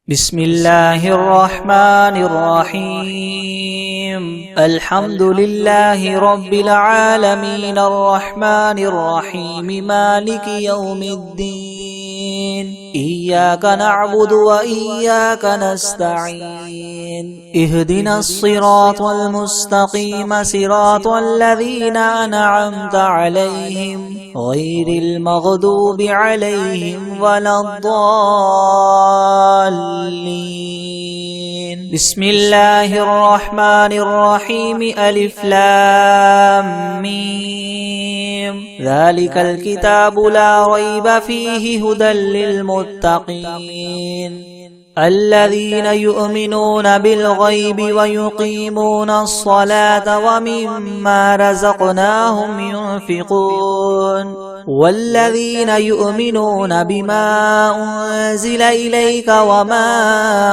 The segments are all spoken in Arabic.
بسم الله الرحمن الرحيم الحمد لله رب العالمين الرحمن الرحيم مالك يوم الدين إياك نعبد وإياك نستعين اهدنا الصراط المستقيم صراط الذين أنعمت عليهم غير المغضوب عليهم ولا الضالين بسم الله الرحمن الرحيم ألف لام ميم ذلك الكتاب لا ريب فيه هدى للمتقين الذين يؤمنون بالغيب ويقيمون الصلاة ومما رزقناهم ينفقون والذين يؤمنون بما أنزل إليك وما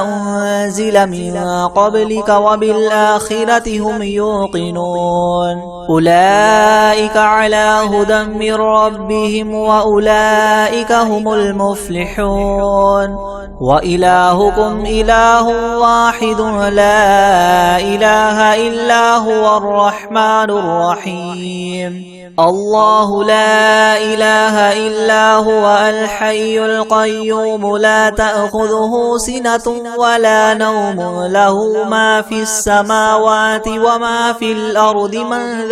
أنزل من قبلك وبالآخرة هم يوقنون أولئك على هدى من ربهم وأولئك هم المفلحون وإلهكم إله واحد لا إله إلا هو الرحمن الرحيم الله لا إله إلا هو الحي القيوم لا تأخذه سنة ولا نوم له ما في السماوات وما في الأرض من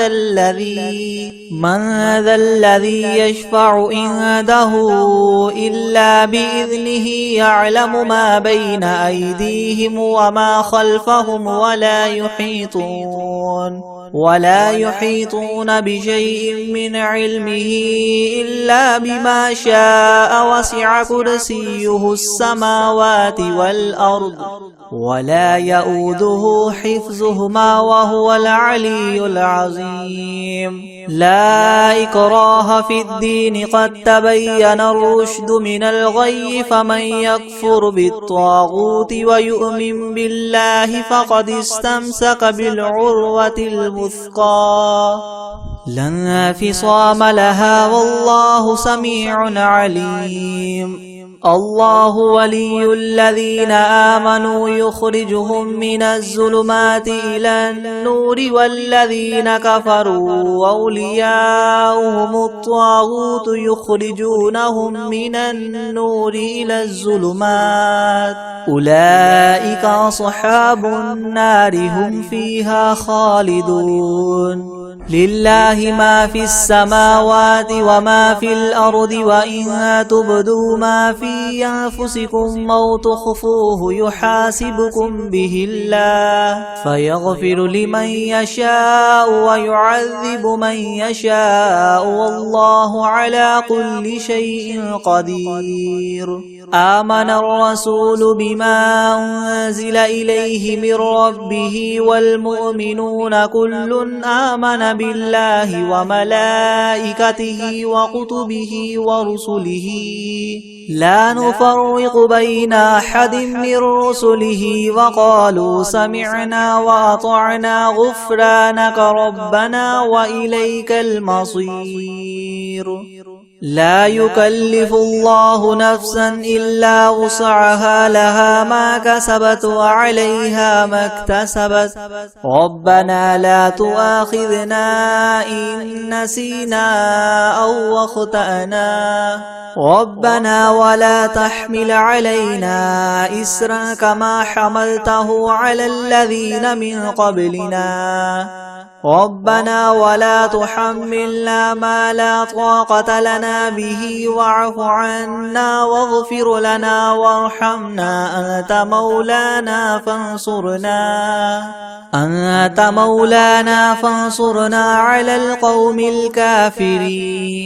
ذا الذي يشفع عنده إلا بإذنه يعلم ما بين أيديهم وما خلفهم ولا يحيطون بشيء من علمه إلا بما شاء وسع كرسيه السماوات والأرض ولا يؤوده حفظهما وهو العلي العظيم لا إكراه في الدين قد تبين الرشد من الغي فمن يكفر بالطاغوت ويؤمن بالله فقد استمسك بالعروة الوثقى لا انفصام لها والله سميع عليم الله ولي الذين آمنوا يخرجهم من الظلمات إلى النور والذين كفروا أولياؤهم الطاغوت يخرجونهم من النور إلى الظلمات أولئك أصحاب النار هم فيها خالدون لله ما في السماوات وما في الأرض وإن تبدوا ما في أنفسكم أو تخفوه يحاسبكم به الله فيغفر لمن يشاء ويعذب من يشاء والله على كل شيء قدير آمن الرسول بما أنزل إليه من ربه والمؤمنون كل آمن بالله وملائكته وكتبه ورسله لا نفرق بين أحد من رسله وقالوا سمعنا وأطعنا غفرانك ربنا وإليك المصير لا يكلف الله نفسا إلا وسعها لها ما كسبت وعليها ما اكتسبت ربنا لا تؤاخذنا إن نسينا أو أخطأنا ربنا ولا تحمل علينا إسرا كما حملته على الذين من قبلنا ربنا ولا تحملنا ما لا طاقة لنا به واعف عنا واغفر لنا وارحمنا أنت مولانا فانصرنا على القوم الكافرين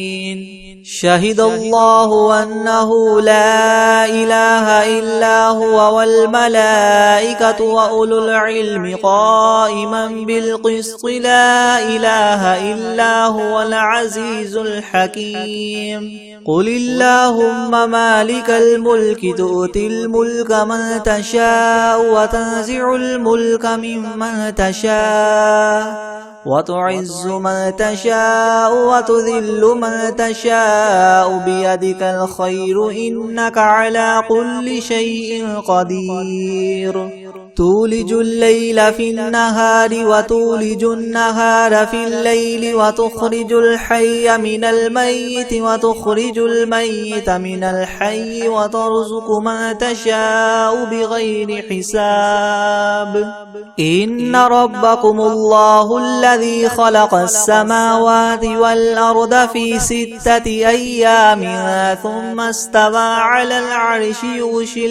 شهد الله أنه لا إله إلا هو والملائكة وأولو العلم قائما بالقسط لا إله إلا هو العزيز الحكيم قل اللهم مالك الملك تؤتي الملك من تشاء وتنزع الملك ممن تشاء وتعز من تشاء وتذل من تشاء بيدك الخير إنك على كل شيء قدير تولج الليل في النهار وتولج النهار في الليل وتخرج الحي من الميت وتخرج الميت من الحي وترزق من تشاء بغير حساب إن ربكم الله الذي خلق السماوات والأرض في 6 أيام ثم استوى على العرش يغشي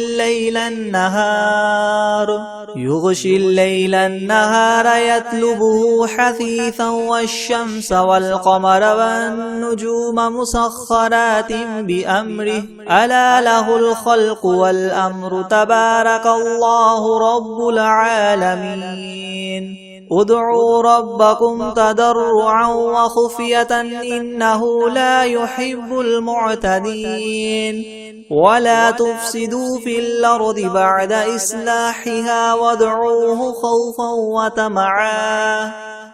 الليل النهار يطلبه حثيثا والشمس والقمر والنجوم مسخرات بأمره ألا له الخلق والأمر تبارك الله رب العالمين ادعوا ربكم تضرعا وخفية إنه لا يحب المعتدين ولا تفسدوا في الأرض بعد إصلاحها وادعوه خوفا وطمعا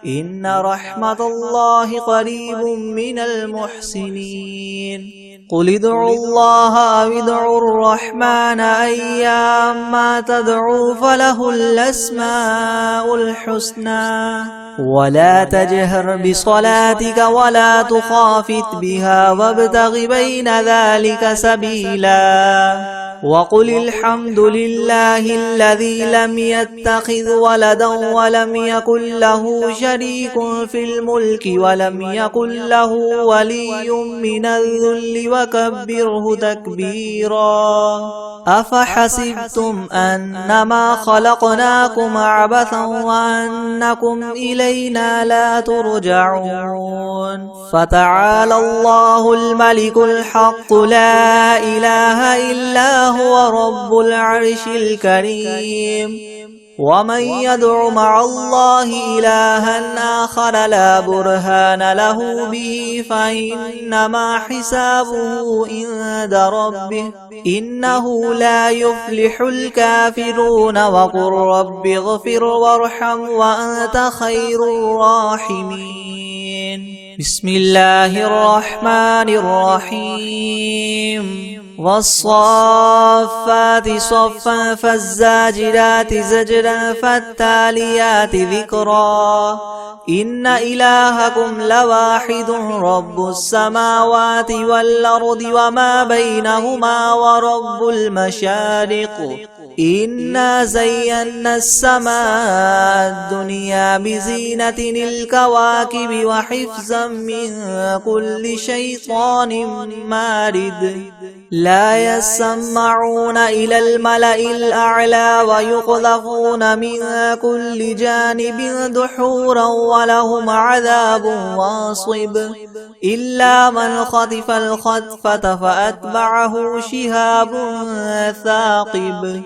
إن رحمة الله قريب من المحسنين قل ادعوا الله أو ادعوا الرحمن أيما تدعوا فله الأسماء الحسنى ولا تجهر بصلاتك ولا تخافت بها وابتغ بين ذلك سبيلا وقل الحمد لله الذي لم يتخذ ولدا ولم يكن له شريك في الملك ولم يكن له ولي من الذل وكبره تكبيرا أفحسبتم أنما خلقناكم عبثا وأنكم إلينا لا ترجعون فتعالى الله الملك الحق لا إله إلا هو رب العرش الكريم ومن يدع مع الله إلها آخر لا برهان له به فإنما حسابه عند ربه إنه لا يفلح الكافرون وقل رب اغفر وارحم وأنت خير الراحمين بسم الله الرحمن الرحيم والصافات صفا فالزاجرات زجرا فالتاليات ذكرا إن إلهكم لواحد رب السماوات والأرض وما بينهما ورب المشارق إنا زينا السماء الدنيا بزينة الكواكب وحفظا من كل شيطان مارد لا يسمعون إلى الملأ الأعلى ويقذفون من كل جانب دحورا ولهم عذاب واصب إلا من خطف الخطفة فأتبعه شهاب ثاقب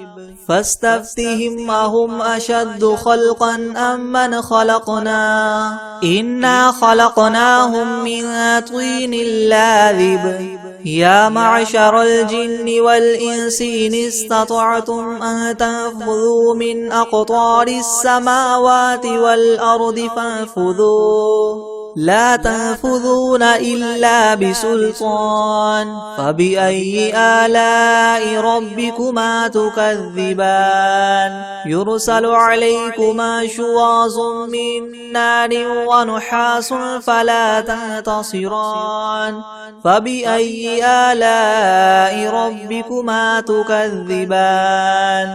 فاستفتهم أهم أشد خلقا أم من خلقنا إنا خلقناهم من طين لاذب يا معشر الجن والإنس إن استطعتم أن تنفذوا من أقطار السماوات والأرض فانفذوا لا تنفذون إلا بسلطان فبأي آلاء ربكما تكذبان يرسل عليكما شواظ من نار ونحاس فلا تنتصران فبأي آلاء ربكما تكذبان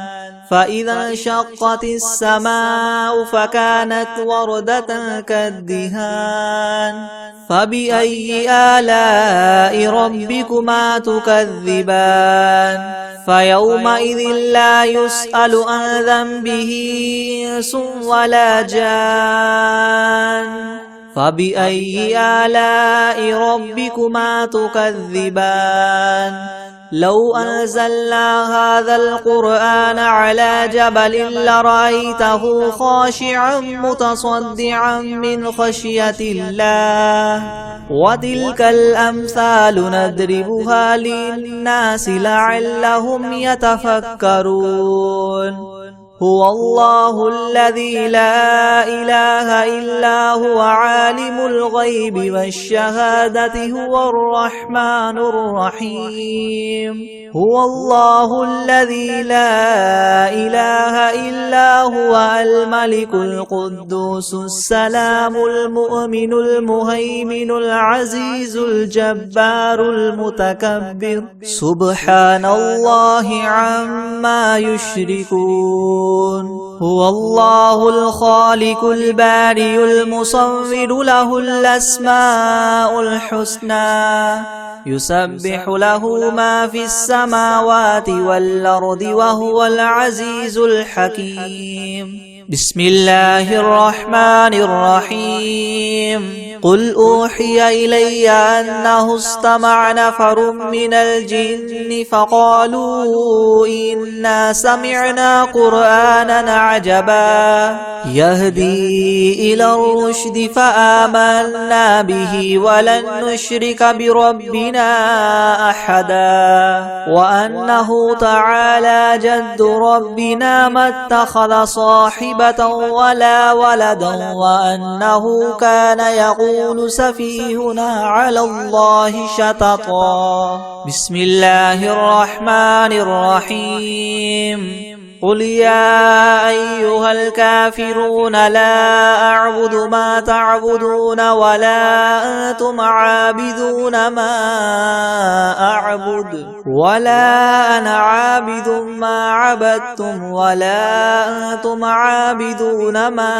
فإذا انشقت السماء فكانت وردة كالدهان فبأي آلاء ربكما تكذبان فيومئذ لا يسأل عن ذنبه إنس ولا جان فبأي آلاء ربكما تكذبان لو أنزلنا هذا القرآن على جبل لرأيته خاشعا متصدعا من خشية الله وتلك الأمثال نضربها للناس لعلهم يتفكرون هو الله الذي لا إله إلا هو عالم الغيب والشهادة هو الرحمن الرحيم هو الله الذي لا إله إلا هو الملك القدوس السلام المؤمن المهيمن العزيز الجبار المتكبر سبحان الله عما يشركون هو الله الخالق البارئ المصور له الأسماء الحسنى يسبح له ما في السماوات والأرض وهو العزيز الحكيم بسم الله الرحمن الرحيم قل أوحي إلي أنه استمع نفر من الجن فقالوا إنا سمعنا قرآنا عجبا يهدي إلى الرشد فآمنا به ولن نشرك بربنا أحدا وأنه تعالى جد ربنا ما اتخذ صاحبة ولا ولدا وأنه كان يقول سفيهنا على الله شططا بسم الله الرحمن الرحيم قل يا أيها الكافرون لا أعبد ما تعبدون ولا أنتم عابدون ما أعبد ولا أنا عابد ما عبدتم ولا أنتم عابدون ما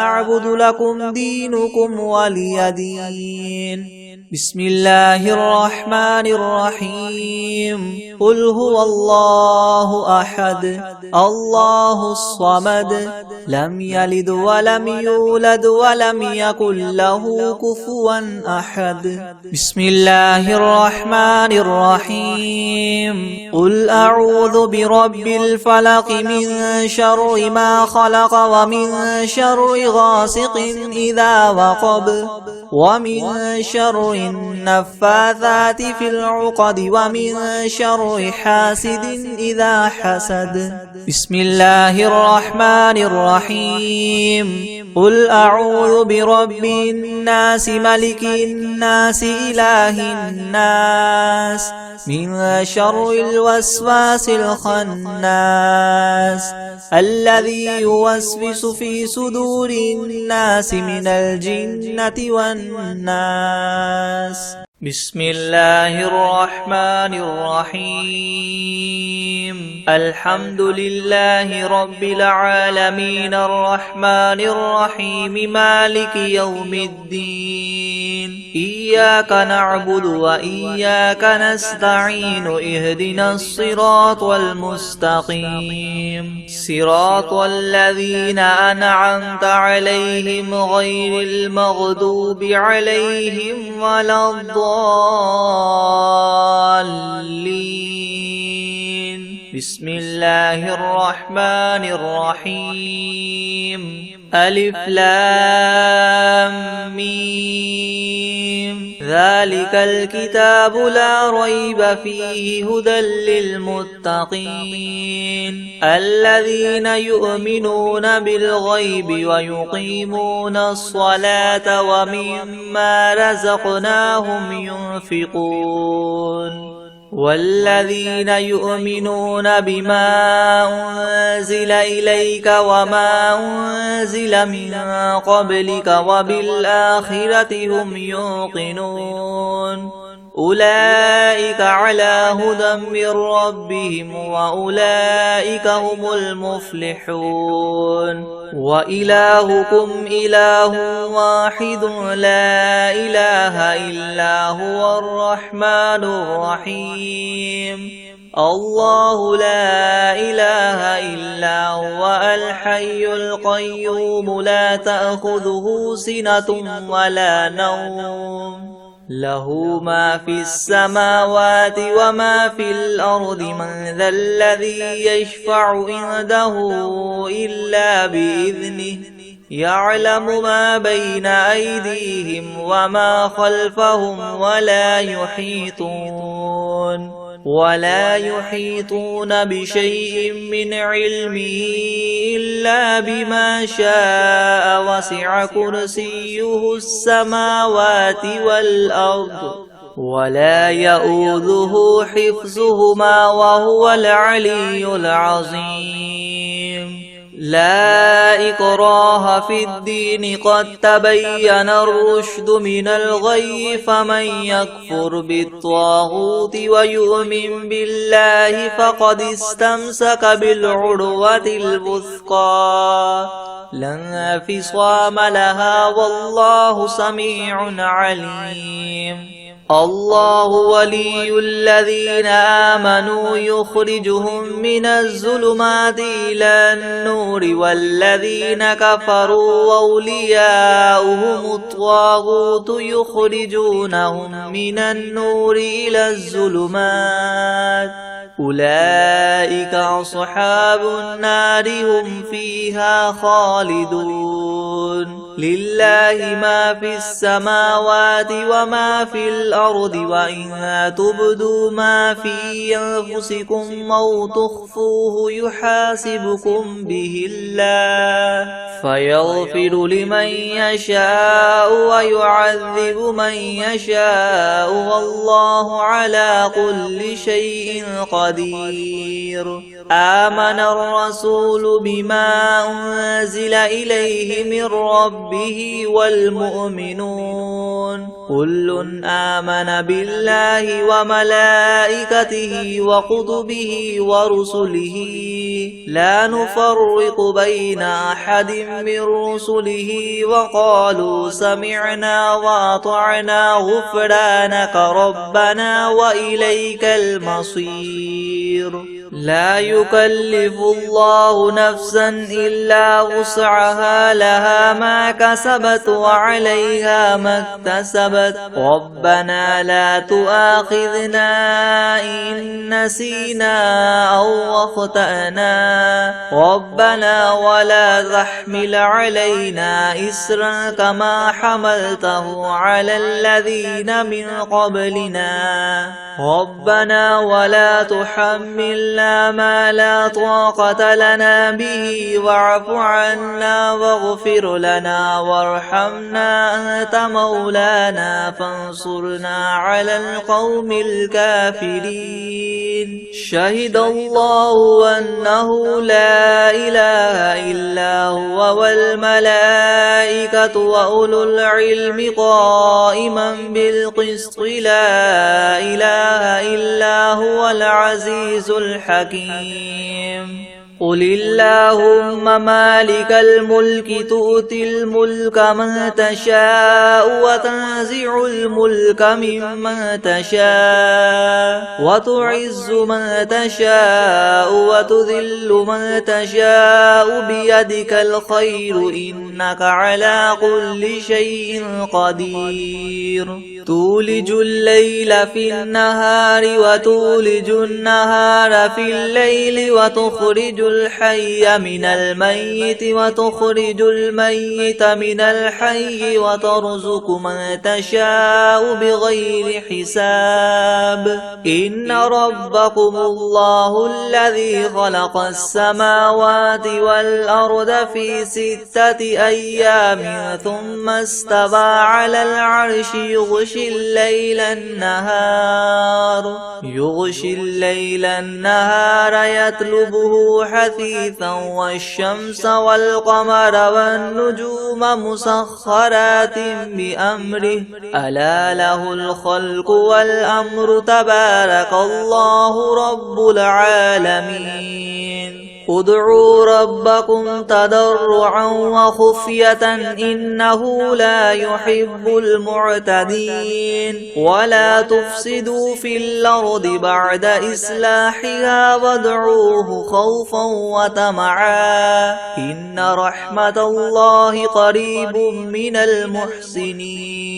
أعبد لكم دينكم ولي دين بسم الله الرحمن الرحيم قل هو الله أحد الله الصمد لم يلد ولم يولد ولم يكن له كفوا أحد بسم الله الرحمن الرحيم قل أعوذ برب الفلق من شر ما خلق ومن شر غاسق إذا وقب ومن شر النفاثات في العقد ومن شر حاسد إذا حسد بسم الله الرحمن الرحيم قل أعوذ برب الناس ملك الناس إله الناس من شر الوسواس الخناس الذي يوسوس في صدور الناس من الجنة والناس بسم الله الرحمن الرحيم الحمد لله رب العالمين الرحمن الرحيم مالك يوم الدين إياك نعبد وإياك نستعين اهدنا الصراط المستقيم صراط الذين أنعمت عليهم غير المغضوب عليهم ولا الضالين بسم الله الرحمن الرحيم ألف لام ميم ذلك الكتاب لا ريب فيه هدى للمتقين الذين يؤمنون بالغيب ويقيمون الصلاة ومما رزقناهم ينفقون والذين يؤمنون بما أنزل إليك وما أنزل من قبلك وبالآخرة هم يوقنون أولئك على هدى من ربهم وأولئك هم المفلحون وإلهكم إله واحد لا إله إلا هو الرحمن الرحيم الله لا إله إلا هو الحي القيوم لا تأخذه سنة ولا نوم له ما في السماوات وما في الأرض من ذا الذي يشفع عنده إلا بإذنه يعلم ما بين أيديهم وما خلفهم ولا يحيطون ولا يحيطون بشيء من علمه إلا بما شاء وسع كرسيه السماوات والأرض ولا يؤوده حفظهما وهو العلي العظيم لا إكراه في الدين قد تبين الرشد من الغي فمن يكفر بالطاغوت ويؤمن بالله فقد استمسك بالعروة الوثقى لا انفصام لها والله سميع عليم الله ولي الذين آمنوا يخرجهم من الظلمات إلى النور والذين كفروا أولياؤهم الطاغوت يخرجونهم من النور إلى الظلمات أولئك أصحاب النار هم فيها خالدون لله ما في السماوات وما في الأرض وإن تبدوا ما في أنفسكم أو تخفوه يحاسبكم به الله فيغفر لمن يشاء ويعذب من يشاء والله على كل شيء قدير آمن الرسول بما أنزل إليه من ربه والمؤمنون كل آمن بالله وملائكته وكتبه ورسله لا نفرق بين أحد من رسله وقالوا سمعنا وأطعنا غفرانك ربنا وإليك المصير لا يكلف الله نفسا إلا وسعها لها ما كسبت وعليها ما اكتسبت ربنا لا تؤاخذنا إن نسينا أو أخطأنا ربنا ولا تحمل علينا إسرا كما حملته على الذين من قبلنا ربنا ولا تحملنا ما لا طاقة لنا به واعف عنا واغفر لنا وارحمنا أنت مولانا فانصرنا على القوم الكافرين شهد الله أنه لا إله إلا هو والملائكة وأولو العلم قائما بالقسط لا إله إلا هو العزيز الحكيم قل اللهم مالك الملك تؤتي الملك من تشاء وتنزع الملك ممن تشاء وتعز من تشاء وتذل من تشاء بيدك الخير إنك على كل شيء قدير تولج الليل في النهار وتولج النهار في الليل وتخرج الحي من الميت وتخرج الميت من الحي وترزق من تشاء بغير حساب إن ربكم الله الذي خلق السماوات والأرض في 6 أيام ثم استوى على العرش يغشي الليل النهار يطلبه حثيثا والشمس والقمر والنجوم مسخرات بأمره ألا له الخلق والأمر تبارك الله رب العالمين ادعوا ربكم تضرعا وخفية إنه لا يحب المعتدين ولا تفسدوا في الأرض بعد إصلاحها وادعوه خوفا وطمعا إن رحمة الله قريب من المحسنين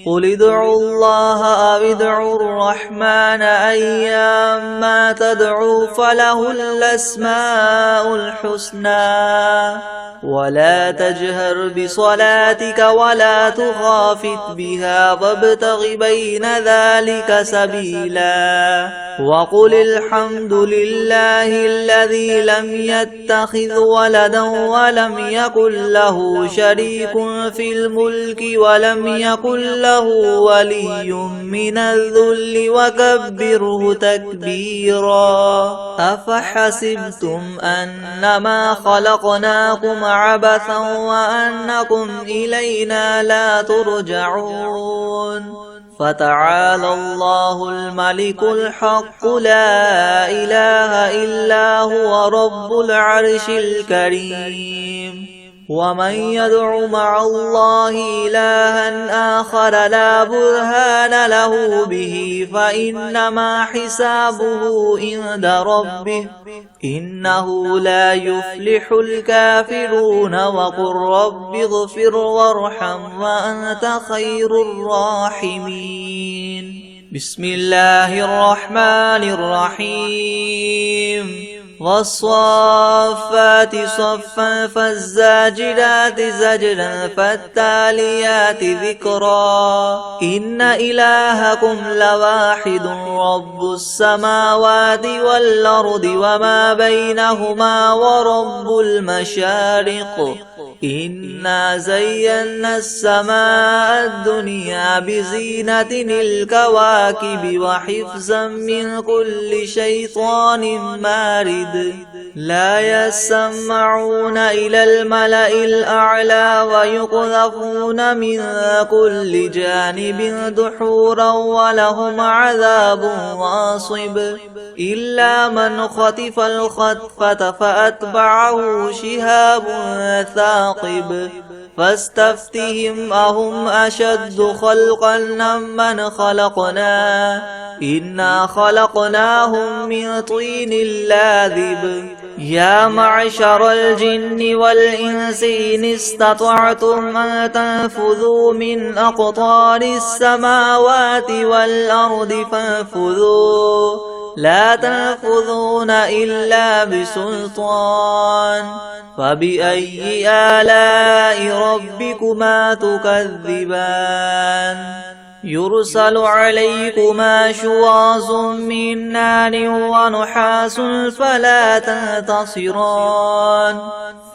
قل ادعوا الله أو ادعوا الرحمن أيما تدعوا فله الأسماء الحسنى ولا تجهر بصلاتك ولا تخافت بها وابتغ بين ذلك سبيلا وقل الحمد لله الذي لم يتخذ ولدا ولم يكن له شريك في الملك ولم يكن له ولي من الذل وكبره تكبيرا أفحسبتم أنما خلقناكم عبثا وأنكم إلينا لا ترجعون فتعالى الله الملك الحق لا إله إلا هو رب العرش الكريم ومن يدع مع الله إلها آخر لا برهان له به فإنما حسابه عند ربه إنه لا يفلح الكافرون وقل رب اغفر وارحم وأنت خير الراحمين بسم الله الرحمن الرحيم والصافات صفا فالزاجرات زجرا فالتاليات ذكرا إن إلهكم لواحد رب السماوات والأرض وما بينهما ورب المشارق إنا زينا السماء الدنيا بزينة الكواكب وحفظا من كل شيطان مارد لا يسمعون إلى الملأ الأعلى ويقذفون من كل جانب دحورا ولهم عذاب واصب إلا من خطف الخطفة فأتبعه شهاب ثاقب فاستفتهم أهم أشد خلقا ممن خلقنا إنا خلقناهم من طين لاذب يا معشر الجن والإنس إن استطعتم أن تنفذوا من أقطار السماوات والأرض فانفذوا لا تنفذون إلا بسلطان فبأي آلاء ربكما تكذبان يرسل عليكما شواظ من نار ونحاس فلا تنتصران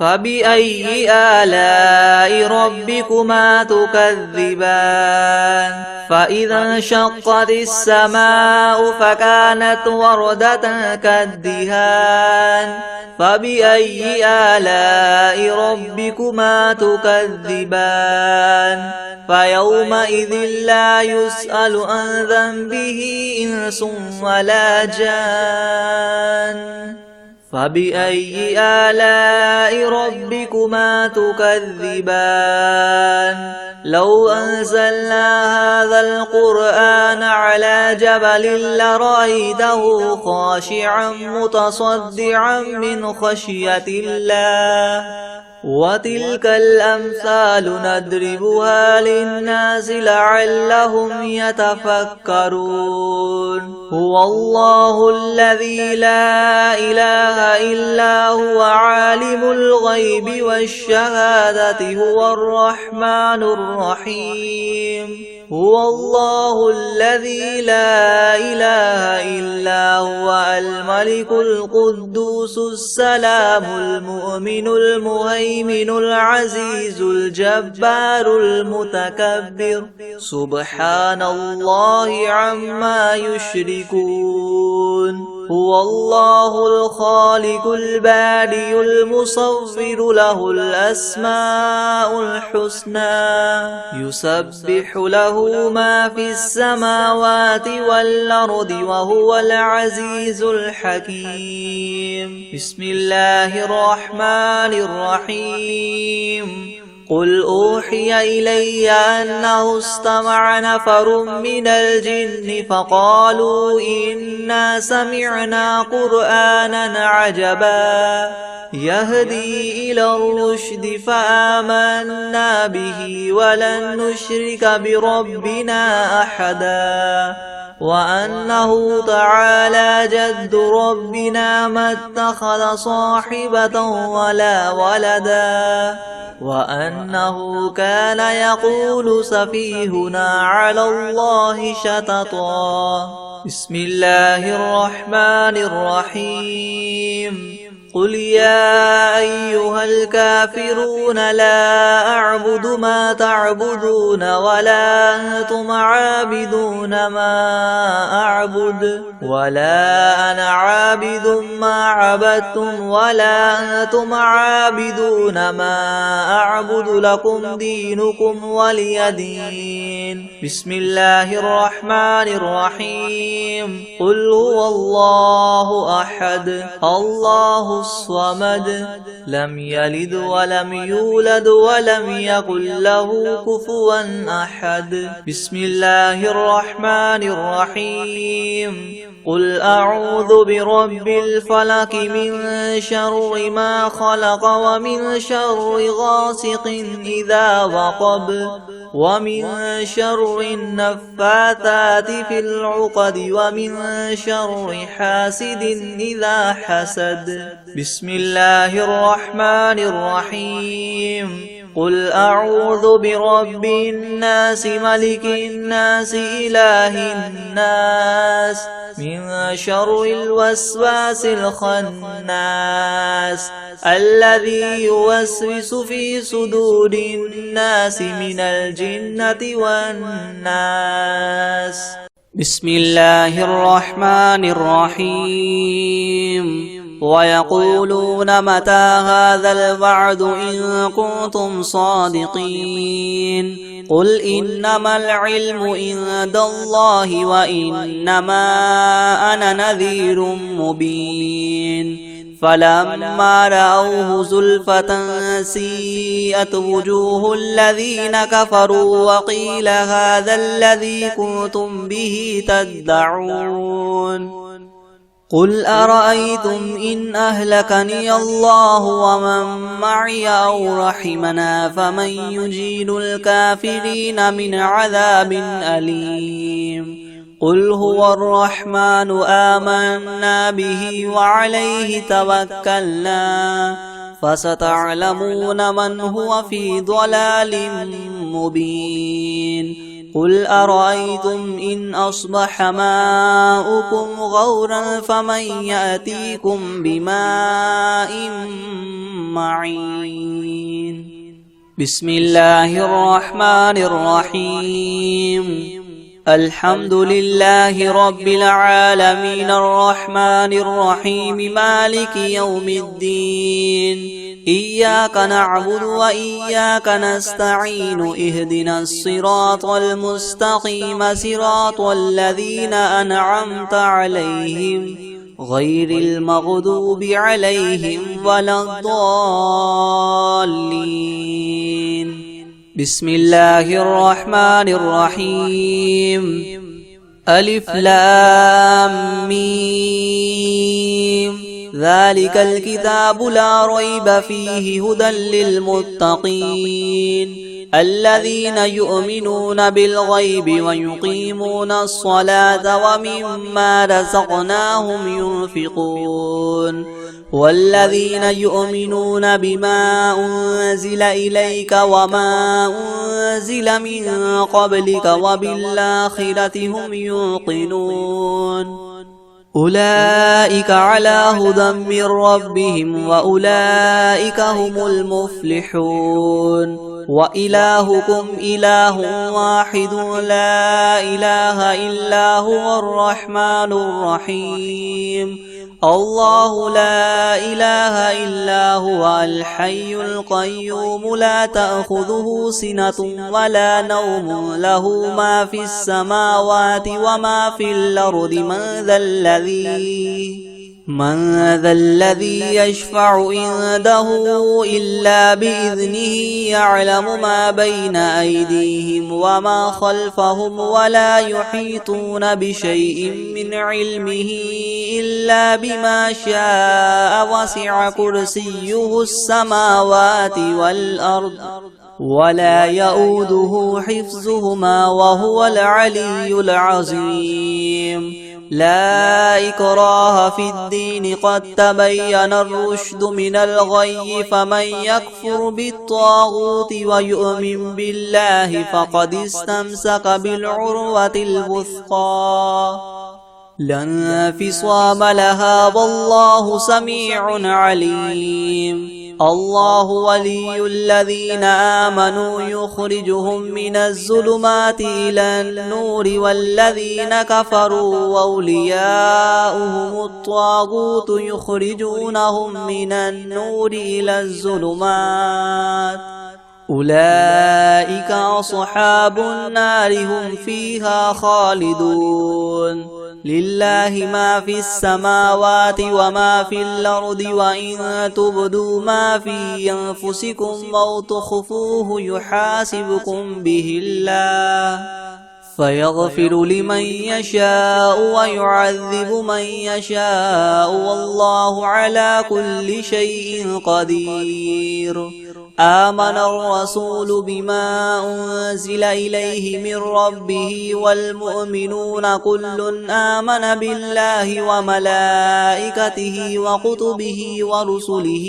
فبأي آلاء ربكما تكذبان فإذا انشقت السماء فكانت وردة كالدهان فبأي آلاء ربكما تكذبان فيومئذ لا يسأل عن ذنبه إنس ولا جان فبأي آلاء ربكما تكذبان لو أنزلنا هذا القرآن على جبل لرأيته خاشعا متصدعا من خشية الله وتلك الأمثال نضربها للناس لعلهم يتفكرون هو الله الذي لا إله إلا هو عالم الغيب والشهادة هو الرحمن الرحيم هو الله الذي لا إله إلا هو الملك القدوس السلام المؤمن المهيمن العزيز الجبار المتكبر سبحان الله عما يشركون هو الله الخالق البارئ المصور له الأسماء الحسنى يسبح له ما في السماوات والأرض وهو العزيز الحكيم بسم الله الرحمن الرحيم قل أوحي إلي أنه استمع نفر من الجن فقالوا إنا سمعنا قرآنا عجبا يهدي إلى الرشد فآمنا به ولن نشرك بربنا أحدا وأنه تعالى جد ربنا ما اتخذ صاحبة ولا ولدا وأنه كان يقول سفيهنا على الله شططا. بسم الله الرحمن الرحيم. قل يا أيها الكافرون لا أعبد ما تعبدون ولا أنتم عابدون ما أعبد ولا أنا عابد ما عبدتم ولا أنتم عابدون ما أعبد لكم دينكم ولي دين. بسم الله الرحمن الرحيم. قل هو الله أحد الله الصمد لم يلد ولم يولد ولم يكن له كفوا أحد. بسم الله الرحمن الرحيم. قل أعوذ برب الفلق من شر ما خلق ومن شر غاسق إذا وقب ومن شر النفاثات في العقد ومن شر حاسد إذا حسد. بسم الله الرحمن الرحيم. قل أعوذ برب الناس ملك الناس إله الناس من شر الوسواس الخناس الذي يوسوس في صدور الناس من الجنة والناس. بسم الله الرحمن الرحيم. ويقولون متى هذا الوعد إن كنتم صادقين. قل إنما العلم عند الله وإنما أنا نذير مبين. فلما رأوه زلفة سيئت وجوه الذين كفروا وقيل هذا الذي كنتم به تدعون. قل أرأيتم إن أهلكني الله ومن معي أو رحمنا فمن يجير الكافرين من عذاب أليم. قل هو الرحمن آمنا به وعليه توكلنا فستعلمون من هو في ضلال مبين. قل أرأيتم إن أصبح ماؤكم غورا فمن يأتيكم بماء معين. بسم الله الرحمن الرحيم. الحمد لله رب العالمين الرحمن الرحيم مالك يوم الدين. إياك نعبد وإياك نستعين اهدنا الصراط المستقيم صراط الذين أنعمت عليهم غير المغضوب عليهم ولا الضالين. بسم الله الرحمن الرحيم. ألف لام ميم. ذلك الكتاب لا ريب فيه هدى للمتقين الذين يؤمنون بالغيب ويقيمون الصلاة ومما رزقناهم ينفقون والذين يؤمنون بما أنزل إليك وما أنزل من قبلك وبالآخرة هم يوقنون أولئك على هدى من ربهم وأولئك هم المفلحون وإلهكم إله واحد لا إله إلا هو الرحمن الرحيم الله لا إله إلا هو الحي القيوم لا تأخذه سنة ولا نوم له ما في السماوات وما في الأرض من ذا الذي يشفع عنده إلا بإذنه يعلم ما بين أيديهم وما خلفهم ولا يحيطون بشيء من علمه إلا بما شاء وسع كرسيه السماوات والأرض ولا يؤوده حفظهما وهو العلي العظيم. لا إكراه في الدين قد تبين الرشد من الغي فمن يكفر بالطاغوت ويؤمن بالله فقد استمسك بالعروة الوثقى لا انفصام لها والله سميع عليم. الله ولي الذين آمنوا يخرجهم من الظلمات إلى النور والذين كفروا أولياؤهم الطاغوت يخرجونهم من النور إلى الظلمات أولئك أصحاب النار هم فيها خالدون. لله ما في السماوات وما في الأرض وإن تبدوا ما في أنفسكم أو تخفوه يحاسبكم به الله فيغفر لمن يشاء ويعذب من يشاء والله على كل شيء قدير. آمن الرسول بما أنزل إليه من ربه والمؤمنون كل آمن بالله وملائكته وكتبه ورسله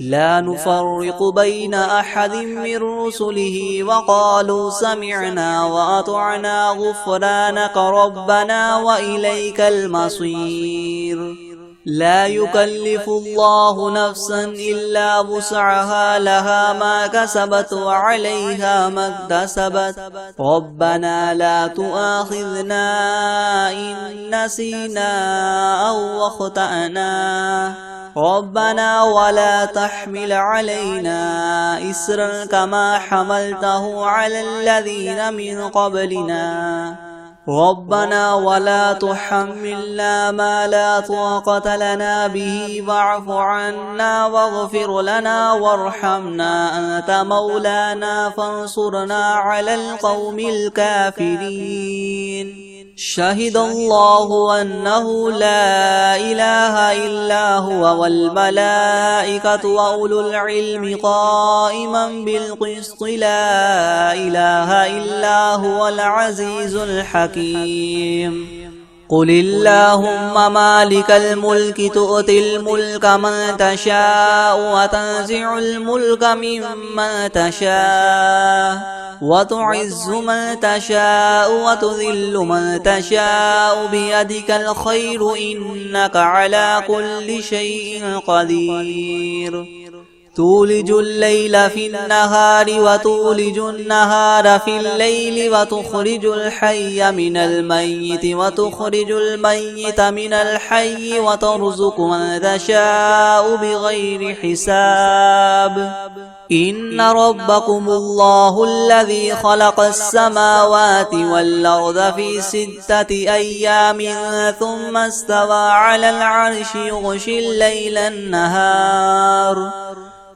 لا نفرق بين أحد من رسله وقالوا سمعنا وأطعنا غفرانك ربنا وإليك المصير. لا يكلف الله نفسا إلا وسعها لها ما كسبت وعليها ما اكتسبت ربنا لا تؤاخذنا إن نسينا أو أخطأنا ربنا ولا تحمل علينا إسرا كما حملته على الذين من قبلنا ربنا ولا تحملنا ما لا طاقة لنا به واعف عنا واغفر لنا وارحمنا أنت مولانا فانصرنا على القوم الكافرين. شهد الله أنه لا إله إلا هو والملائكة وأولو العلم قائما بالقسط لا إله إلا هو العزيز الحكيم. قل اللهم مالك الملك تؤتي الملك من تشاء وتنزع الملك ممن تشاء وتعز من تشاء وتذل من تشاء بيدك الخير إنك على كل شيء قدير. تولج الليل في النهار وتولج النهار في الليل وتخرج الحي من الميت وتخرج الميت من الحي وترزق من تشاء بغير حساب. إن ربكم الله الذي خلق السماوات والأرض في 6 أيام ثم استوى على العرش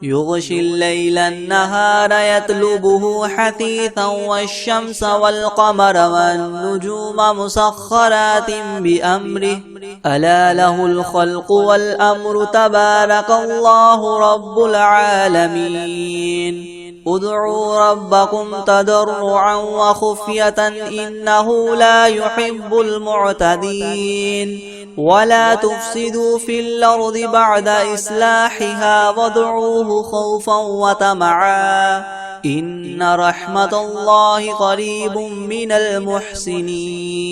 يغشي الليل النهار يطلبه حثيثا والشمس والقمر والنجوم مسخرات بأمره ألا له الخلق والأمر تبارك الله رب العالمين. ادعوا ربكم تضرعا وخفية إنه لا يحب المعتدين. ولا تفسدوا في الأرض بعد إصلاحها وادعوه خوفا وطمعا إن رحمة الله قريب من المحسنين.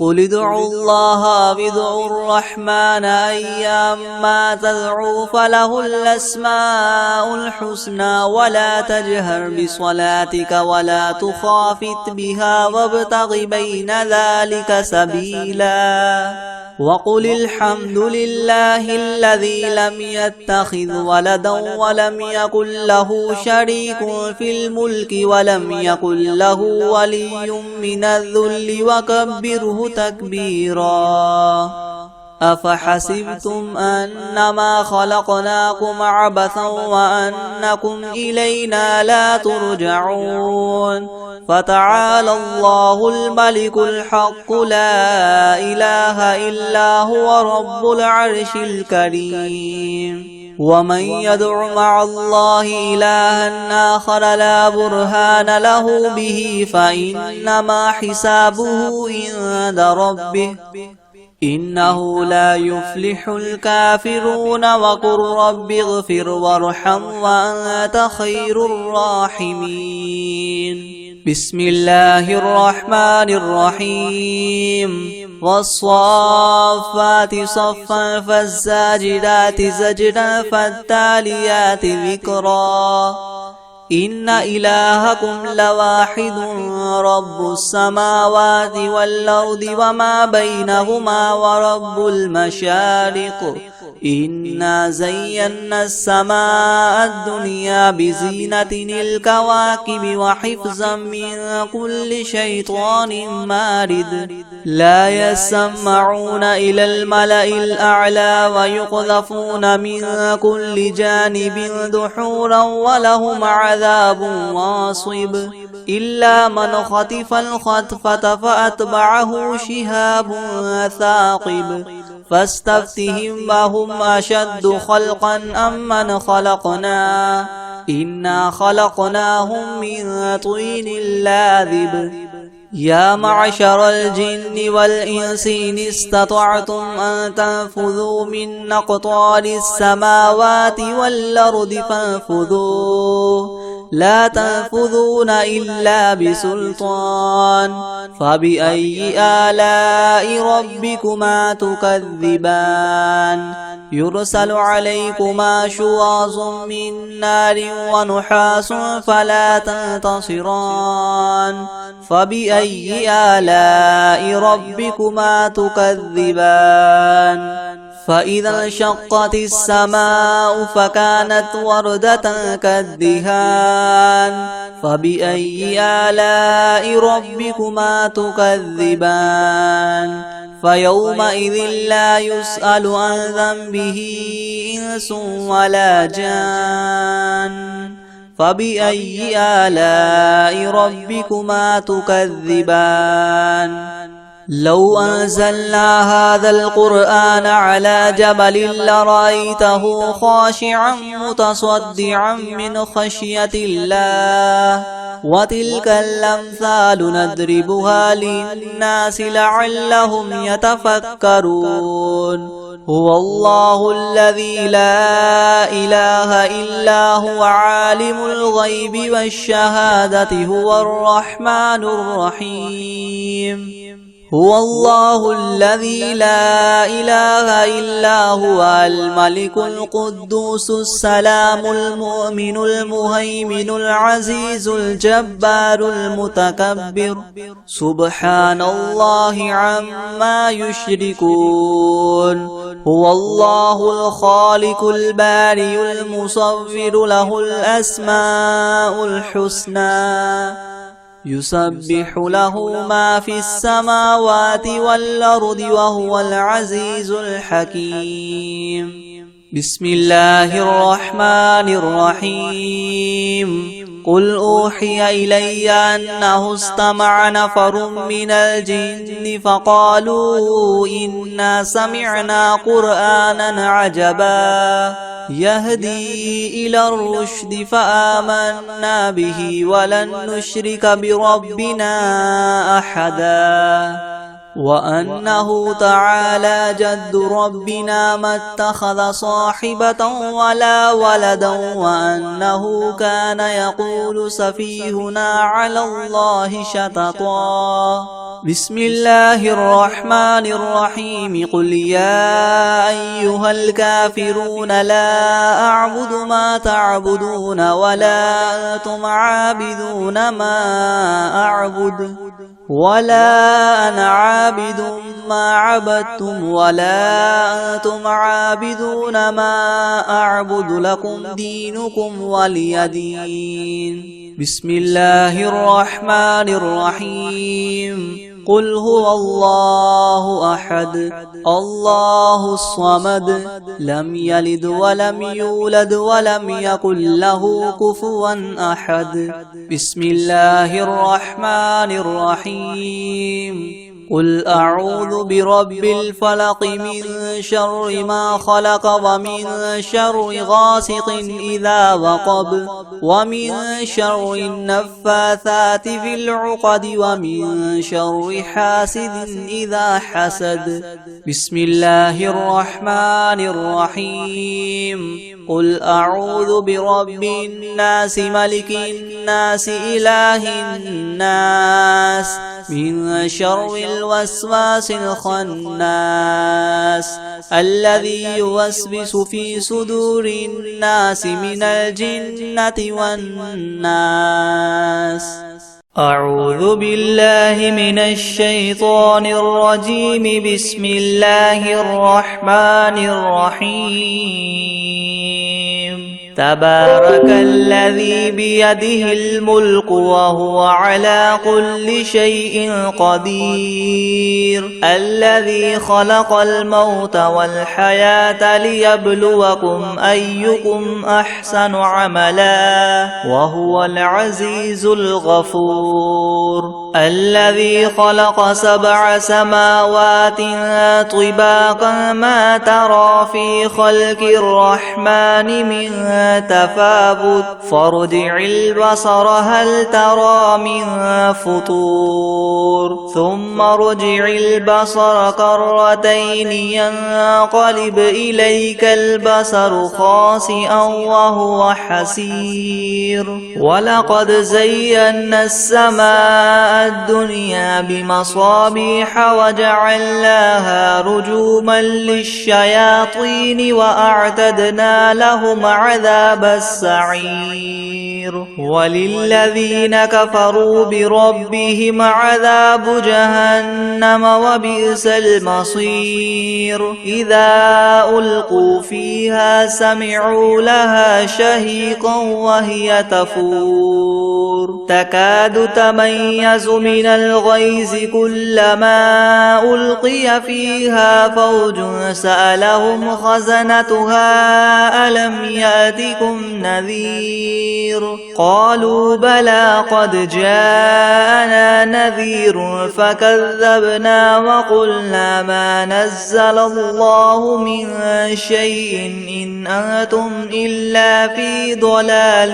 قل ادعوا الله وادعوا الرحمن أيما تدعوا فله الأسماء الحسنى ولا تجهر بصلاتك ولا تخافت بها وابتغ بين ذلك سبيلا. وقل الحمد لله الذي لم يتخذ ولدا ولم يكن له شريك في الملك ولم يكن له ولي من الذل وكبره تكبيرا. أفحسبتم أنما خلقناكم عبثا وأنكم إلينا لا ترجعون فتعالى الله الملك الحق لا إله إلا هو رب العرش الكريم ومن يدع مع الله إلها آخر لا برهان له به فإنما حسابه عند ربه إنه لا يفلح الكافرون وقل رب اغفر وارحم وأنت خير الراحمين بسم الله الرحمن الرحيم والصافات صفا فالزاجرات زجرا فالتاليات ذكرا إن إلهكم لواحد رب السماوات والأرض وما بينهما ورب المشارق إنا زينا السماء الدنيا بزينة الكواكب وحفظا من كل شيطان مارد لا يسمعون إلى الملأ الأعلى ويقذفون من كل جانب دحورا ولهم عذاب واصب إلا من خطف الخطفة فأتبعه شهاب ثاقب فاستفتهم أهم أشد خلقا أم من خلقنا إنا خلقناهم من طين لاذب يا معشر الجن والإنس إن استطعتم أن تنفذوا من أقطار السماوات والأرض فانفذوا لا تنفذون إلا بسلطان فبأي آلاء ربكما تكذبان يرسل عليكما شواظ من نار ونحاس فلا تنتصران فبأي آلاء ربكما تكذبان فإذا انشقت السماء فكانت وردة كالدهان فبأي آلاء ربكما تكذبان فيومئذ لا يسأل عن ذنبه إنس ولا جان فبأي آلاء ربكما تكذبان لو أنزلنا هذا القرآن على جبل لرأيته خاشعا متصدعا من خشية الله وتلك الأمثال نضربها للناس لعلهم يتفكرون هو الله الذي لا إله إلا هو عالم الغيب والشهادة هو الرحمن الرحيم هو الله الذي لا إله إلا هو الملك القدوس السلام المؤمن المهيمن العزيز الجبار المتكبر سبحان الله عما يشركون هو الله الخالق البارئ المصور له الأسماء الحسنى يسبح له ما في السماوات والأرض وهو العزيز الحكيم بسم الله الرحمن الرحيم قل أوحي إلي أنه استمع نفر من الجن فقالوا إنا سمعنا قرآنا عجبا يهدي إلى الرشد فآمنا به ولن نشرك بربنا أحدا وأنه تعالى جد ربنا ما اتخذ صاحبة ولا ولدا وأنه كان يقول سفيهنا على الله شططا بسم الله الرحمن الرحيم قل يا أيها الكافرون لا أعبد ما تعبدون ولا أنتم عابدون ما أعبد ولا أنا عابد ما عبدتم ولا أنتم عابدون ما أعبد لكم دينكم ولي دين بسم الله الرحمن الرحيم قل هو الله أحد الله الصمد لم يلد ولم يولد ولم يكن له كفوا أحد. بسم الله الرحمن الرحيم. قل أعوذ برب الفلق من شر ما خلق ومن شر غاسق إذا وقب ومن شر النفاثات في العقد ومن شر حاسد إذا حسد. بسم الله الرحمن الرحيم. قل أعوذ برب الناس ملك الناس إله الناس من شر الوسواس الخناس الذي يوسوس في صدور الناس من الجنة والناس. أعوذ بالله من الشيطان الرجيم. بسم الله الرحمن الرحيم. تبارك الذي بيده الملك وهو على كل شيء قدير الذي خلق الموت والحياة ليبلوكم أيكم أحسن عملا وهو العزيز الغفور الذي خلق 7 سماوات طباقا ما ترى في خلق الرحمن من تفاوت فارجع البصر هل ترى من فطور ثم ارجع البصر كرتين ينقلب إليك البصر خاسئا وهو حسير. ولقد زينا السماء الدنيا بمصابيح وجعلناها رجوما للشياطين وأعتدنا لهم عذاب السعير. وللذين كفروا بربهم عذاب جهنم وبئس المصير. إذا ألقوا فيها سمعوا لها شهيقا وهي تفور تكاد تميز من الغيظ كلما ألقي فيها فوج سألهم خزنتها ألم يأتكم نذير قالوا بلى قد جاءنا نذير فكذبنا وقلنا ما نزل الله من شيء إن أنتم إلا في ضلال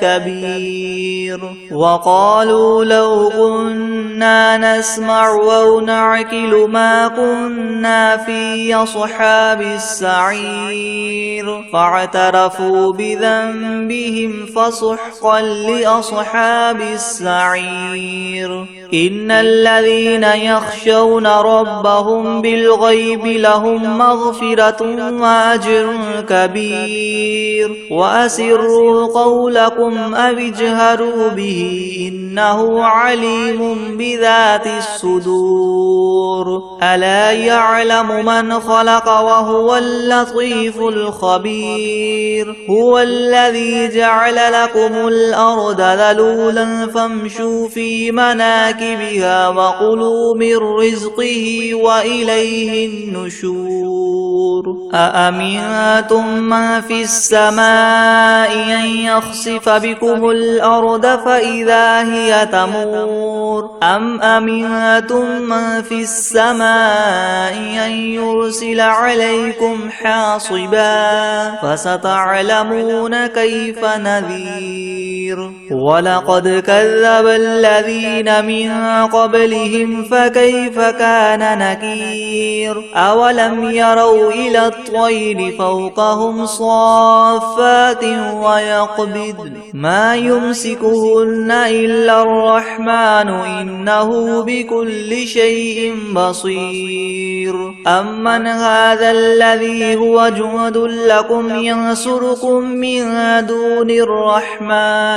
كبير. وقالوا لو كنا نسمع أو نعقل ما كنا في أصحاب السعير فاعترفوا بذنبهم فسحقا لأصحاب السعير. إن الذين يخشون ربهم بالغيب لهم مغفرة وأجر كبير. وأسروا قولكم أو اجهروا به إنه عليم بذات الصدور. ألا يعلم من خلق وهو اللطيف الخبير. هو الذي جعل لكم الأرض ذلولا فامشوا في مناكبها وكلوا من رزقه وإليه النشور. أأمنتم من في السماء أن يخسف بكم الأرض فإذا هي تمور أم أمنتم من في السماء أن يرسل عليكم حاصبا فستعلمون كيف نذير. ولقد كذب الذين من قبلهم فكيف كان نكير. أولم يروا إلى الطير فوقهم صافات ويقبض ما يمسكهن إلا الرحمن إنه بكل شيء بصير. أمن هذا الذي هو جند لكم ينصركم من دون الرحمن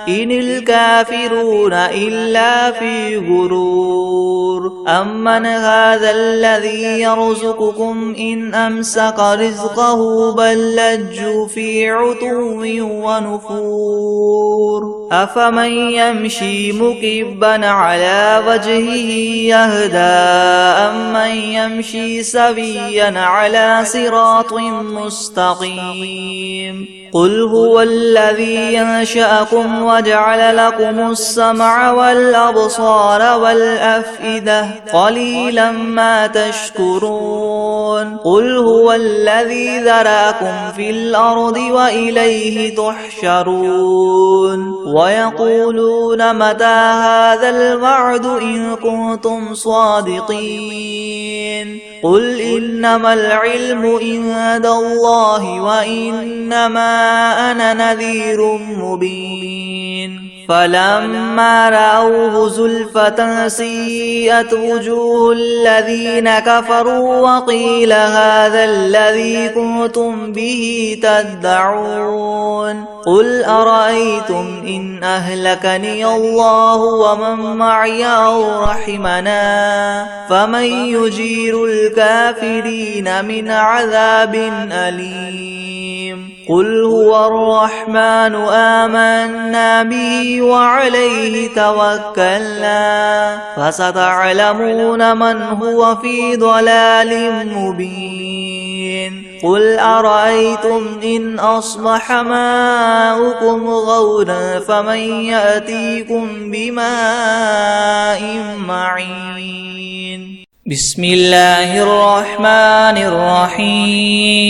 إن الكافرون إلا إلا في غرور أمن هذا الذي يرزقكم إن أمسك رزقه بل لجوا في عتو ونفور أفمن يمشي مكبا على وجهه يهدى أمن يمشي سويا على صراط مستقيم قل هو الذي ينشأكم وجعل لكم السمع والأبصار والأفئدة قليلا ما تشكرون قل هو الذي ذرأكم في الأرض وإليه تحشرون ويقولون متى هذا الوعد إن كنتم صادقين قل إنما العلم عند الله وإنما أنا نذير مبين فلما رأوه زلفة سيئت وجوه الذين كفروا وقيل هذا الذي كنتم به تدعون قل أرأيتم إن أهلكني الله ومن معي أو رحمنا فمن يجير الكافرين من عذاب أليم قل هو الرحمن آمنا به وعليه توكلنا فستعلمون من هو في ضلال مبين قل أرأيتم إن أصبح ماؤكم غورا فمن يأتيكم بماء معين بسم الله الرحمن الرحيم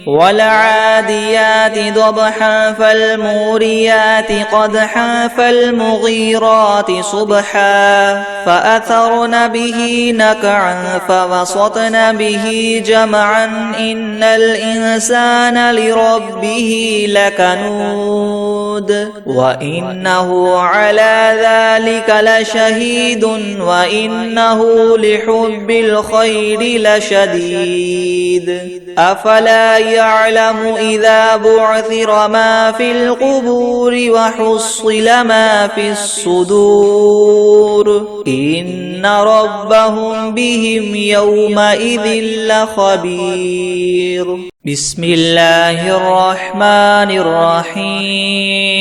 والعاديات ضبحا فالموريات قدحا فالمغيرات صبحا فأثرن به نقعا فوسطن به جمعا إن الإنسان لربه لكنود وإنه على ذلك لشهيد وإنه لحب الخير لشديد أفلا يعلم إذا بعثر ما في القبور وحصل ما في الصدور إن ربهم بهم يومئذ لخبير بسم الله الرحمن الرحيم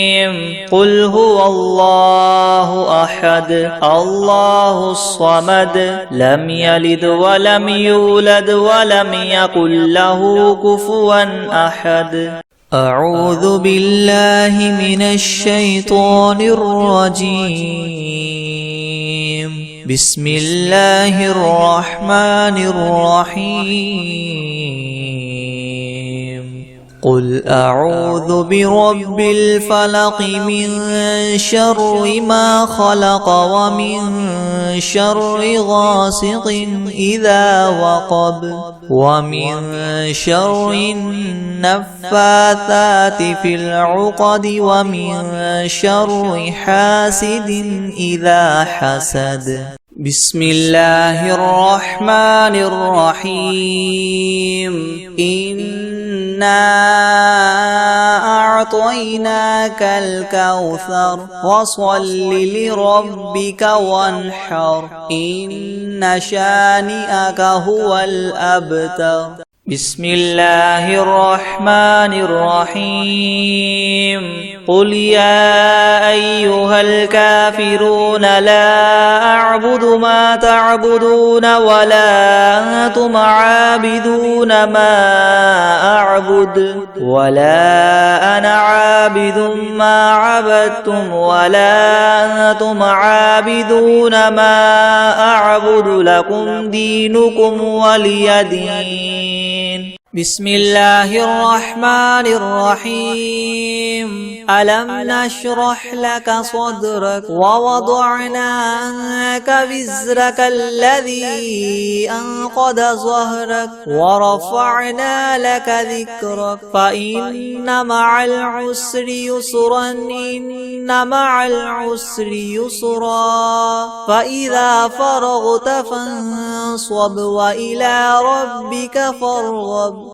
قل هو الله أحد الله الصمد لم يلد ولم يولد ولم يكن له كفوا أحد أعوذ بالله من الشيطان الرجيم بسم الله الرحمن الرحيم قل أعوذ برب الفلق من شر ما خلق ومن شر غاسق إذا وقب ومن شر النفاثات في العقد ومن شر حاسد إذا حسد بسم الله الرحمن الرحيم إنا أعطيناك الكوثر فصل لربك وانحر إن شانئك هو الأبتر بسم الله الرحمن الرحيم قل يا أيها الكافرون لا أعبد ما تعبدون ولا أنتم عابدون ما أعبد ولا أنا عابد ما عبدتم ولا أنتم عابدون ما أعبد لكم دينكم ولي دين بسم الله الرحمن الرحيم ألم نشرح لك صدرك ووضعنا عنك وزرك الذي أنقض ظهرك ورفعنا لك ذكرك فإن مع العسر يسرا إن مع العسر يسرا فإذا فرغت فانصب وإلى ربك فارغب